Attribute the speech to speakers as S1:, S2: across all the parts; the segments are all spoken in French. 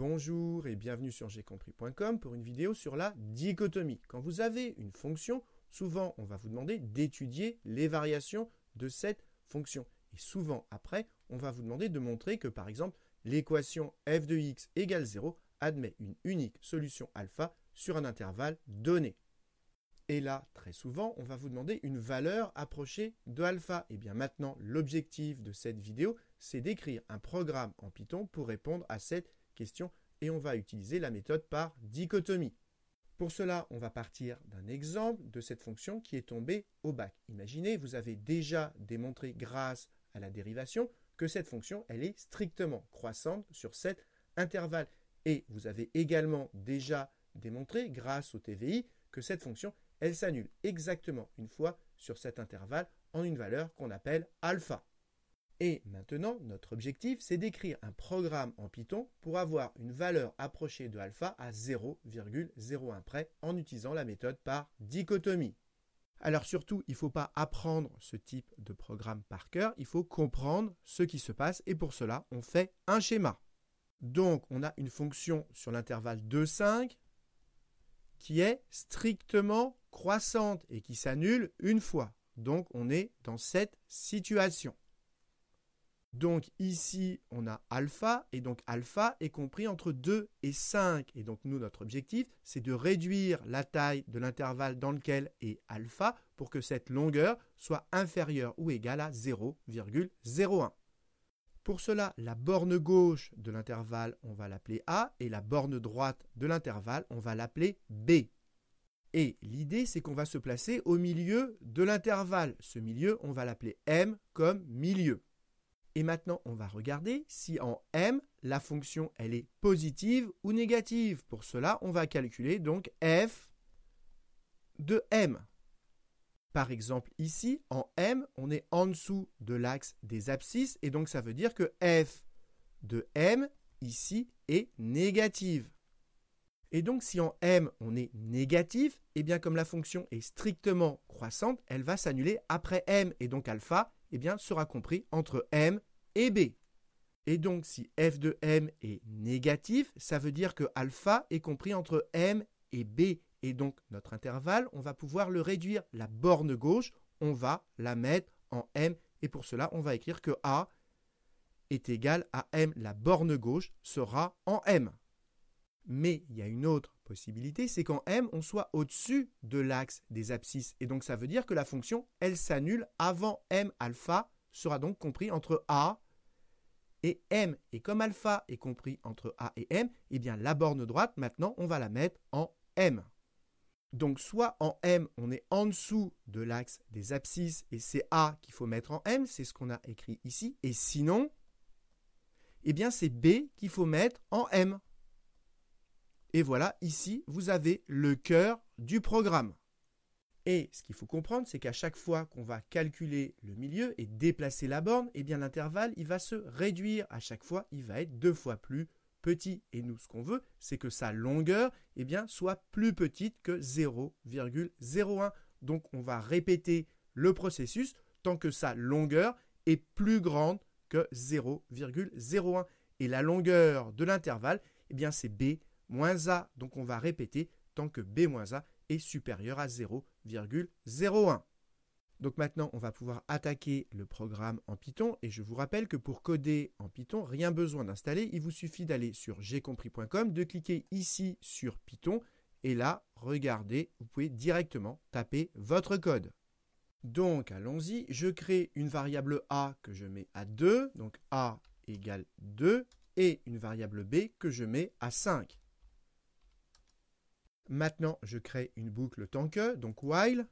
S1: Bonjour et bienvenue sur jcompris.com pour une vidéo sur la dichotomie. Quand vous avez une fonction, souvent on va vous demander d'étudier les variations de cette fonction. Et souvent après, on va vous demander de montrer que par exemple, l'équation f de x égale 0 admet une unique solution alpha sur un intervalle donné. Et là, très souvent, on va vous demander une valeur approchée de alpha. Et bien maintenant, l'objectif de cette vidéo, c'est d'écrire un programme en Python pour répondre à cette question et on va utiliser la méthode par dichotomie. Pour cela, on va partir d'un exemple de cette fonction qui est tombée au bac. Imaginez, vous avez déjà démontré grâce à la dérivation que cette fonction, elle est strictement croissante sur cet intervalle. Et vous avez également déjà démontré grâce au TVI que cette fonction, elle s'annule exactement une fois sur cet intervalle en une valeur qu'on appelle alpha. Et maintenant, notre objectif, c'est d'écrire un programme en Python pour avoir une valeur approchée de alpha à 0,01 près en utilisant la méthode par dichotomie. Alors surtout, il ne faut pas apprendre ce type de programme par cœur, il faut comprendre ce qui se passe et pour cela, on fait un schéma. Donc, on a une fonction sur l'intervalle 2, 5 qui est strictement croissante et qui s'annule une fois. Donc, on est dans cette situation. Donc ici, on a alpha, et donc alpha est compris entre 2 et 5. Et donc nous, notre objectif, c'est de réduire la taille de l'intervalle dans lequel est alpha pour que cette longueur soit inférieure ou égale à 0,01. Pour cela, la borne gauche de l'intervalle, on va l'appeler A, et la borne droite de l'intervalle, on va l'appeler B. Et l'idée, c'est qu'on va se placer au milieu de l'intervalle. Ce milieu, on va l'appeler M comme milieu. Et maintenant, on va regarder si en M, la fonction, elle est positive ou négative. Pour cela, on va calculer donc f de M. Par exemple, ici, en M, on est en dessous de l'axe des abscisses. Et donc, ça veut dire que f de M, ici, est négative. Et donc, si en M, on est négatif, eh bien, comme la fonction est strictement croissante, elle va s'annuler après M. Et donc, alpha, eh bien, sera compris entre M et B. Et donc, si f de M est négatif, ça veut dire que alpha est compris entre M et B. Et donc, notre intervalle, on va pouvoir le réduire. La borne gauche, on va la mettre en M. Et pour cela, on va écrire que A est égal à M. La borne gauche sera en M. Mais il y a une autre possibilité, c'est qu'en M, on soit au-dessus de l'axe des abscisses. Et donc, ça veut dire que la fonction, elle s'annule avant M. Alpha sera donc compris entre A et M. Et comme alpha est compris entre A et M, eh bien, la borne droite, maintenant, on va la mettre en M. Donc, soit en M, on est en dessous de l'axe des abscisses et c'est A qu'il faut mettre en M, c'est ce qu'on a écrit ici. Et sinon, eh bien, c'est B qu'il faut mettre en M. Et voilà, ici, vous avez le cœur du programme. Et ce qu'il faut comprendre, c'est qu'à chaque fois qu'on va calculer le milieu et déplacer la borne, eh bien l'intervalle, il va se réduire. À chaque fois, il va être 2 fois plus petit. Et nous, ce qu'on veut, c'est que sa longueur, eh bien, soit plus petite que 0,01. Donc, on va répéter le processus tant que sa longueur est plus grande que 0,01. Et la longueur de l'intervalle, eh bien, c'est B moins A, donc on va répéter tant que B moins A est supérieur à 0,01. Donc maintenant, on va pouvoir attaquer le programme en Python et je vous rappelle que pour coder en Python, rien besoin d'installer, il vous suffit d'aller sur jcompris.com, de cliquer ici sur Python et là, regardez, vous pouvez directement taper votre code. Donc allons-y, je crée une variable A que je mets à 2, donc A égale 2 et une variable B que je mets à 5. Maintenant, je crée une boucle tant que, donc while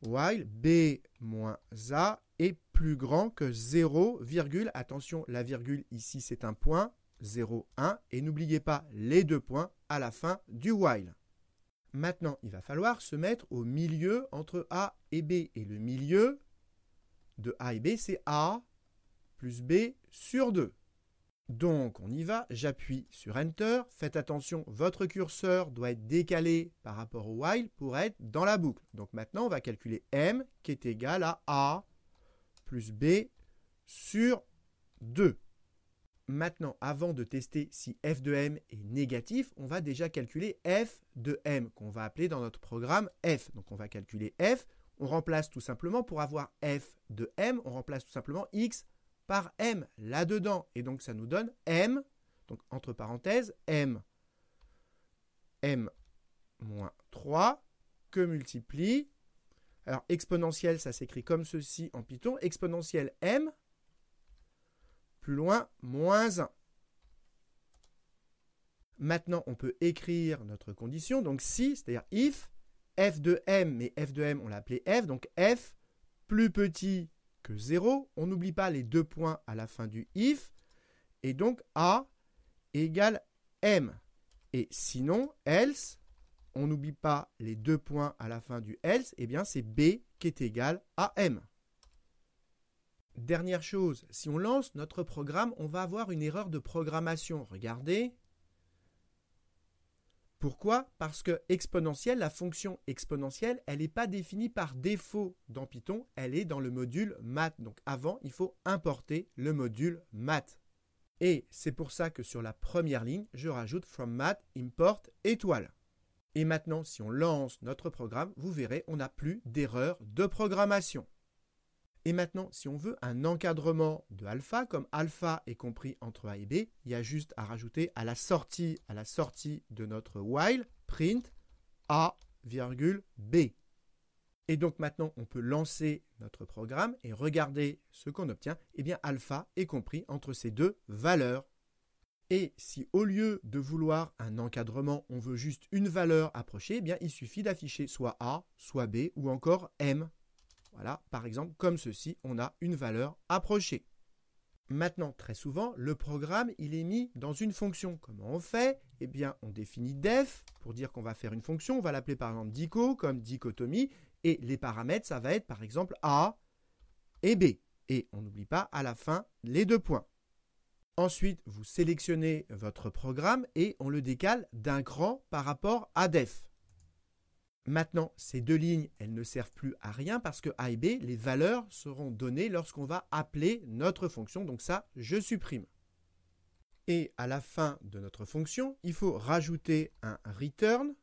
S1: B moins A est plus grand que 0, attention, la virgule ici c'est un point, 0, 1, et n'oubliez pas les 2 points à la fin du while. Maintenant, il va falloir se mettre au milieu entre A et B, et le milieu de A et B c'est A plus B sur 2. Donc, on y va, j'appuie sur Enter. Faites attention, votre curseur doit être décalé par rapport au while pour être dans la boucle. Donc maintenant, on va calculer M qui est égal à A plus B sur 2. Maintenant, avant de tester si f de m est négatif, on va déjà calculer f de m, qu'on va appeler dans notre programme f. Donc on va calculer f, on remplace tout simplement, pour avoir f de m, on remplace tout simplement x par m là-dedans. Et donc ça nous donne m, donc entre parenthèses, m moins 3, que multiplie, alors exponentielle, ça s'écrit comme ceci en Python, exponentielle m, plus loin, moins 1. Maintenant, on peut écrire notre condition, donc si, c'est-à-dire if, f de m, mais f de m, on l'a appelé f, donc f plus petit que 0, on n'oublie pas les 2 points à la fin du if, et donc a égale m. Et sinon, else, on n'oublie pas les 2 points à la fin du else, et bien c'est b qui est égal à m. Dernière chose, si on lance notre programme, on va avoir une erreur de programmation. Regardez. Pourquoi? Parce que exponentielle, la fonction exponentielle, elle n'est pas définie par défaut dans Python, elle est dans le module math. Donc avant, il faut importer le module math. Et c'est pour ça que sur la première ligne, je rajoute from math import étoile. Et maintenant, si on lance notre programme, vous verrez, on n'a plus d'erreur de programmation. Et maintenant, si on veut un encadrement de alpha, comme alpha est compris entre a et b, il y a juste à rajouter à la sortie de notre while, print a, b. Et donc maintenant, on peut lancer notre programme et regarder ce qu'on obtient. Eh bien, alpha est compris entre ces deux valeurs. Et si au lieu de vouloir un encadrement, on veut juste une valeur approchée, eh bien, il suffit d'afficher soit a, soit b ou encore m. Voilà, par exemple, comme ceci, on a une valeur approchée. Maintenant, très souvent, le programme, il est mis dans une fonction. Comment on fait? Eh bien, on définit def pour dire qu'on va faire une fonction. On va l'appeler par exemple dico, comme dichotomie. Et les paramètres, ça va être par exemple a et b. Et on n'oublie pas à la fin les 2 points. Ensuite, vous sélectionnez votre programme et on le décale d'un cran par rapport à def. Maintenant, ces 2 lignes, elles ne servent plus à rien parce que a et b, les valeurs seront données lorsqu'on va appeler notre fonction. Donc ça, je supprime. Et à la fin de notre fonction, il faut rajouter un return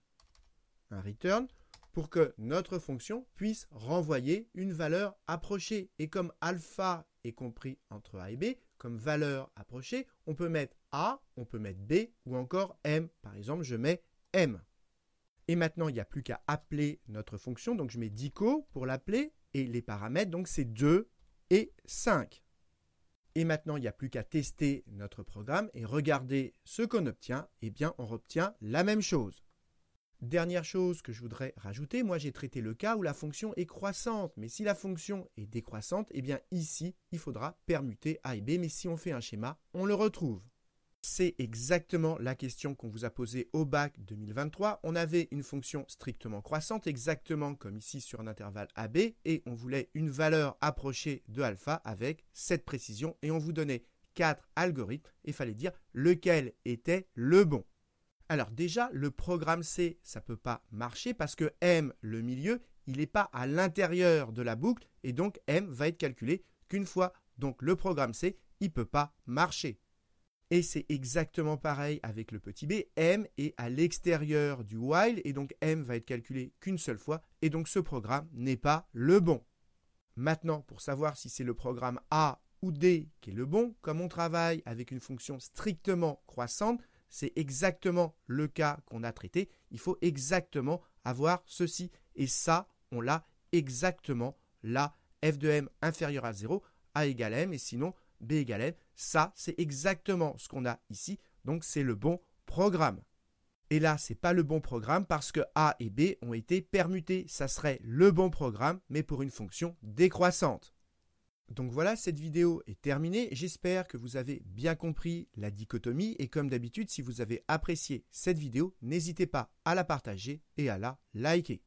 S1: pour que notre fonction puisse renvoyer une valeur approchée. Et comme alpha est compris entre a et b, comme valeur approchée, on peut mettre a, on peut mettre b ou encore m. Par exemple, je mets m. Et maintenant, il n'y a plus qu'à appeler notre fonction. Donc, je mets dico pour l'appeler. Et les paramètres, donc, c'est 2 et 5. Et maintenant, il n'y a plus qu'à tester notre programme et regarder ce qu'on obtient. Eh bien, on obtient la même chose. Dernière chose que je voudrais rajouter, moi, j'ai traité le cas où la fonction est croissante. Mais si la fonction est décroissante, eh bien, ici, il faudra permuter a et b. Mais si on fait un schéma, on le retrouve. C'est exactement la question qu'on vous a posée au bac 2023. On avait une fonction strictement croissante, exactement comme ici sur un intervalle AB, et on voulait une valeur approchée de alpha avec cette précision, et on vous donnait 4 algorithmes, et il fallait dire lequel était le bon. Alors déjà, le programme C, ça ne peut pas marcher parce que M, le milieu, il n'est pas à l'intérieur de la boucle, et donc M va être calculé qu'une fois. Donc le programme C, il ne peut pas marcher. Et c'est exactement pareil avec le petit b. M est à l'extérieur du while et donc M va être calculé qu'une seule fois et donc ce programme n'est pas le bon. Maintenant, pour savoir si c'est le programme A ou D qui est le bon, comme on travaille avec une fonction strictement croissante, c'est exactement le cas qu'on a traité. Il faut exactement avoir ceci. Et ça, on l'a exactement là. F de M inférieur à 0, A égale M et sinon B égale M. Ça, c'est exactement ce qu'on a ici. Donc, c'est le bon programme. Et là, ce n'est pas le bon programme parce que A et B ont été permutés. Ça serait le bon programme, mais pour une fonction décroissante. Donc voilà, cette vidéo est terminée. J'espère que vous avez bien compris la dichotomie. Et comme d'habitude, si vous avez apprécié cette vidéo, n'hésitez pas à la partager et à la liker.